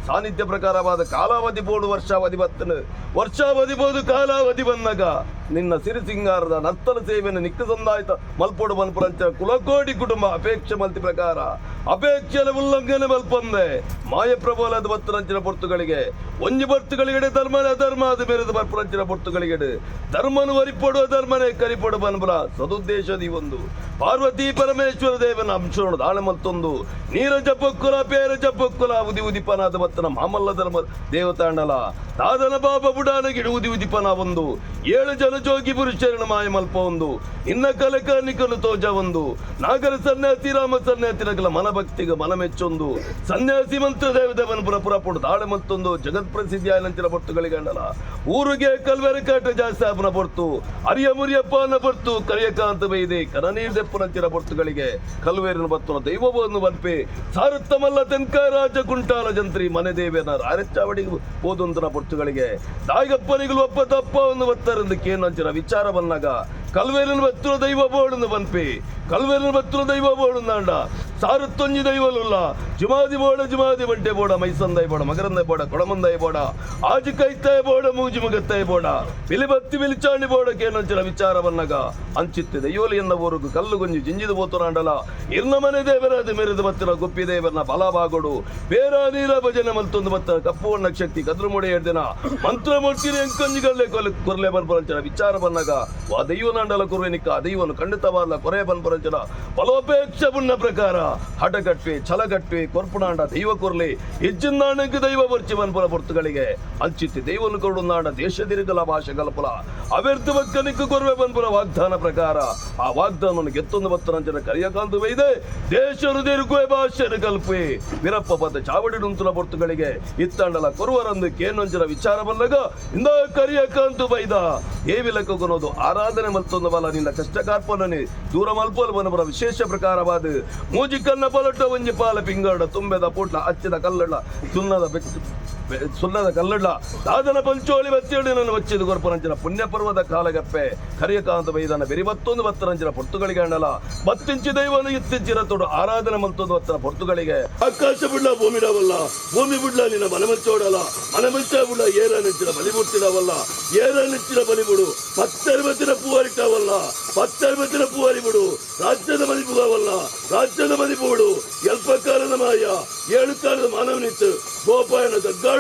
ಸಾನ್ನಿಧ್ಯ ಪ್ರಕಾರವಾದ ಕಾಲಾವಧಿ ಬೋಡು ವರ್ಷಾವಧಿ ಬತ್ತನು ವರ್ಷಾವಧಿ ಬೋದು ಕಾಲಾವಧಿ ಬಂದಾಗ ನಿನ್ನ ಸಿರಿ ಸಿಂಗಾರದ ನರ್ತನ ಸೇವೆಯನ್ನು ನಿಕ್ಕ ಸಂದಾಯಿತ ಮಲ್ಪೋಡು ಮಲ್ಪುರಂಚ ಕುಲಕೋಟಿ ಕುಟುಂಬ ಅಪೇಕ್ಷೆ ಮಲ್ತಿ ಪ್ರಕಾರ ಅಪೇಕ್ಷೆಯ ಉಲ್ಲಂಘನೆ ಮಲ್ಪಂದೆ ಮಾಯ ಪ್ರಬೋಲದ ಬತ್ತರಂಚಿನ ಪೊರ್ತುಗಳಿಗೆ ಒಂಜಿ ಬರ್ತುಗಳಿಗೆ ಧರ್ಮನ ಅಧರ್ಮ ಅದು ಮೇರೆದ ಬರ್ಪುರಂಚಿನ ಪೊರ್ತುಗಳಿಗೆ ಧರ್ಮನು ವರಿಪೊಡುವ ಧರ್ಮನೇ ಕರಿಪೊಡು ಬನ್ಬಲ ಸದುದ್ದೇಶದಿ ಒಂದು ಪಾರ್ವತಿ ಪರಮೇಶ್ವರ ದೇವನ ಅಂಶೋಣ ದಾಳೆ ಮಲ್ತೊಂದು ನೀರ ಜಪಕ್ಕುಲ ಪೇರ ಜಪಕ್ಕುಲ ಉದಿ ಉದಿಪನಾದ ಬತ್ತನ ಮಾಮಲ್ಲ ಧರ್ಮ ದೇವತಾಂಡಲ ದಾದನ ಬಾಬಾ ಬುಡಾನಗಿಡು ಉದಿ ಉದಿಪನ ಒಂದು 7 ಜನ ಜೋಗಿ ಪುರುಷರಣ ಮಾಯ ಮಲ್ಪ ಒಂದು ಇನ್ನ ಕಲೆಕಾನಿಕನು ತೋಜ ಒಂದು ನಾಗರ ಸನ್ಯಾಸಿ ರಾಮ ಸನ್ಯಾಸಿ ನಗಲ ಮನಭಕ್ತಿಗ ಮನ ಮೆಚ್ಚೊಂದು ಸನ್ಯಾಸಿ ಮಂತ್ರ ದೇವದೇವನ ಪುರಪುರ ದಾಳೆ ಮತ್ತೊಂದು ಜಗತ್ ಪ್ರಸಿದ್ಧಿ ಆಯನಂಚಿನ ಪೊರ್ತುಗಳಿಗೆ ಅಂಡಲ ಊರಿಗೆ ಕಲ್ವೆರ ಕಾಟ ಜಾಸ್ತಿ ಆಪನ ಪೊರ್ತು ಅರಿಯ ಮುರಿಯಪ್ಪನ ಪೊರ್ತು ಕರಿಯಕಾಂತ ಬೈದೆ ಕನನೀರ್ ದೆಪ್ಪನಂಚಿನ ಪೊರ್ತುಗಳಿಗೆ ಕಲ್ವೇರಿನ ಬತ್ತನ ದೈವವನ್ನು ಬಲ್ಪೆ ಸಾರುತ್ತಮಲ್ಲ ತೆನ್ಕ ರಾಜ ಕುಂಟಾಲ ಜಂತ್ರಿ ಮನೆ ದೇವಿಯನ ರಾರೆಚ್ಚಾವಡಿಗೆ ಓದೊಂದನ ಪೊರ್ತುಗಳಿಗೆ ದಾಯಗಪ್ಪನಿಗಳು ಒಪ್ಪ ತಪ್ಪ ಒಂದು ಬತ್ತರೆಂದು ಕೇನಂಚಿನ ವಿಚಾರ ಬಂದಾಗ ಕಲ್ವೇರಿನ ಬತ್ತುರ ದೈವ ಬೋಡುಂದು ಬನ್ಪಿ ಕಲ್ವೇರಿನ ಬತ್ತುರ ದೈವ ಬೋಡುಂದಾಂಡ ಸಾರುತ್ತೊಂಜಿ ದೈವಲುಲ್ಲ ಜುಮಾದಿ ಬಂಟೆ ಬೋಡ ಮೈಸಂದಾಯ ಬೋಡ ಮಗರಂದಾಯ ಬೋಡ ಕೊಡಮಂದಾಯ ಬೋಡ ಆಜಿ ಕೈತಾಯ ಬೋಡ ಮೂಜಿ ಮುಗತ್ತಾಯ ಬೋಡ ಬಿಲಿಬತ್ತಿ ಬಿಲಿಚಾಂಡಿ ಬೋಡ ಕೇನಂಚಿನ ವಿಚಾರ ಬಂದಾಗ ಅಂಚಿತ್ತೆ ದೈವಲಿ ಎನ್ನ ಊರುಗು ಕಲ್ಲು ಗುಂಜಿ ಜಿಂಜಿದು ಬೋತುನಾಂಡಲ ಇರ್ನ ಮನೆ ದೇವರಾದ ಮೆರೆದು ಬತ್ತಿನ ಗುಪ್ಪಿ ದೇವರನ್ನ ಬಲಬಾಗೋಡು ಬೇರ ನೀರ ಭಜನೆ ಮಲ್ತೊಂದು ಬತ್ತ ಕಪ್ಪು ವಣ್ಣ ಶಕ್ತಿ ಕದ್ರು ಮೂಡೆ 2 ದಿನ ಮಂತ್ರ ಮುಡ್ಕಿರಿ ಎಂಕಂಜಿಗಲ್ಲೇ ಕೊರ್ಲೆ ಬನ್ಪರಂಚನ ವಿಚಾರ ಬಂದಾಗ ಆ ದೈವನಾಂಡಲ ಕುರುವೆನಿಕ್ಕ ಆ ದೈವನು ಖಂಡಿತವಾದ ಕೊರೆ ಬನ್ಪರಂಚನ ಫಲೋಪೇಕ್ಷ ಪುಣ್ಯ ಪ್ರಕಾರ ಹಠಗಟ್ವೆ ಛಲಗಟ್ವೆ ಕೊರ್ಪುನಾಂಡ ದೈವ ಕೊರ್ಲಿ ಹೆಜ್ಜಿನಾಂಡಕ್ಕೆ ದೈವ ಬರ್ಚಿ ಬನ್ಪುರ ಪೊರ್ತುಗಳಿಗೆ ಅಂಚಿತ್ತಿ ದೈವನು ಕೊರುನಾಂಡ ದೇಶ ದಿರುಗಲ ಭಾಷೆ ಕಲ್ಪಲ ಅವ್ಯರ್ಥ ಬಕ್ಕನಿಕ್ಕು ಕೊರ್ವೆ ಬನ್ಪುರ ವಾಗ್ದಾನ ಪ್ರಕಾರ ಆ ವಾಗ್ದಾನವನ್ನು ಗೆತ್ತೊಂದು ಬತ್ತರಂಚನ ಕರಿಯಕಾಂತು ಬೈದೆ ದೇಶ ಹೃದಯರುಕುವೆ ಭಾಷೆಯನ್ನು ಕಲ್ಪೆ ವೀರಪ್ಪ ಪದ ಚಾವಡಿ ನುಂತುಲ ಪೊರ್ತುಗಳಿಗೆ ಇತ್ತಂಡಲ ಕೊರುವರಂದು ಕೇನೊಂಚನ ವಿಚಾರ ಬಂದಾಗ ಇಂದ ಕರಿಯಕಾಂತು ಬೈದ ಏವಿಲಕ್ಕ ಕೊನೋದು ಆರಾಧನೆ ಮಲ್ತೊಂದು ಬಲ ನಿನ್ನ ಕಷ್ಟ ಕಾರ್ಪಣನೆ ದೂರ ಮಲ್ಪೋಲ್ ಬನಬರ ವಿಶೇಷ ಪ್ರಕಾರವಾದ ಮೂಜಿಕನ್ನ ಪಲಟ ಒಂಜಿ ಪಾಲ ಪಿಂಗಡ ತುಂಬೆದ ಪೋಟ್ಲ ಹಚ್ಚಿದ ಕಲ್ಲಡ ಸುಣ್ಣದ ಕಲ್ಲಡ ದಾದನ ಪಂಚೋಳಿ ಬಚ್ಚೇಳಿ ನನ್ನ ವಚ್ಚಿದ ಗೊರ್ಪರಂಚಿನ ಪುಣ್ಯ ಪರ್ವದ ಕಾಲಗಪ್ಪೆ ಕರಿಯಕಾಂತ ಬೈದನ ಬೆರಿ ಮತ್ತೊಂದು ಬತ್ತರಂಚಿನ ಪೊರ್ತುಗಳಿಗೆ ಅಂಡಲ ಬತ್ತಿಂಚಿ ದೈವನು ಇತ್ತಿಂಚಿನ ತೊಡು ಆರಾಧನೆ ಮಲ್ತೊಂದು ಬತ್ತನ ಪೊರ್ತುಗಳಿಗೆ ಆಕಾಶ ಬಿಡ್ಲ ಭೂಮಿಡವಲ್ಲ ಭೂಮಿ ಬಿಡ್ಲ ನಿನ್ನ ಮನಮಚ್ಚೋಡಲ್ಲ ಮನಮಚ್ಚ ಬಿಡ್ಲ ಏರ ನೆಚ್ಚಿನ ಬಲಿ ಮುಟ್ಟಿಡವಲ್ಲ ಏರ ನೆಚ್ಚಿನ ಬಲಿ ಬಿಡು 10 ಪೂವರಿಟ್ಟವಲ್ಲ 10 ಪೂವರಿ ಬಿಡು ರಾಜ್ಯದ ಮದಿಪುಗವಲ್ಲ ರಾಜ್ಯದ ಮದಿಪುಡು ಎಲ್ಪ ಕಾಲದ ಮಾಯ 7 ಕಾಲದ ಮಾನವನಿತ್ತು ಗೋಪಾಯನ ದಗ್ಗಾಡು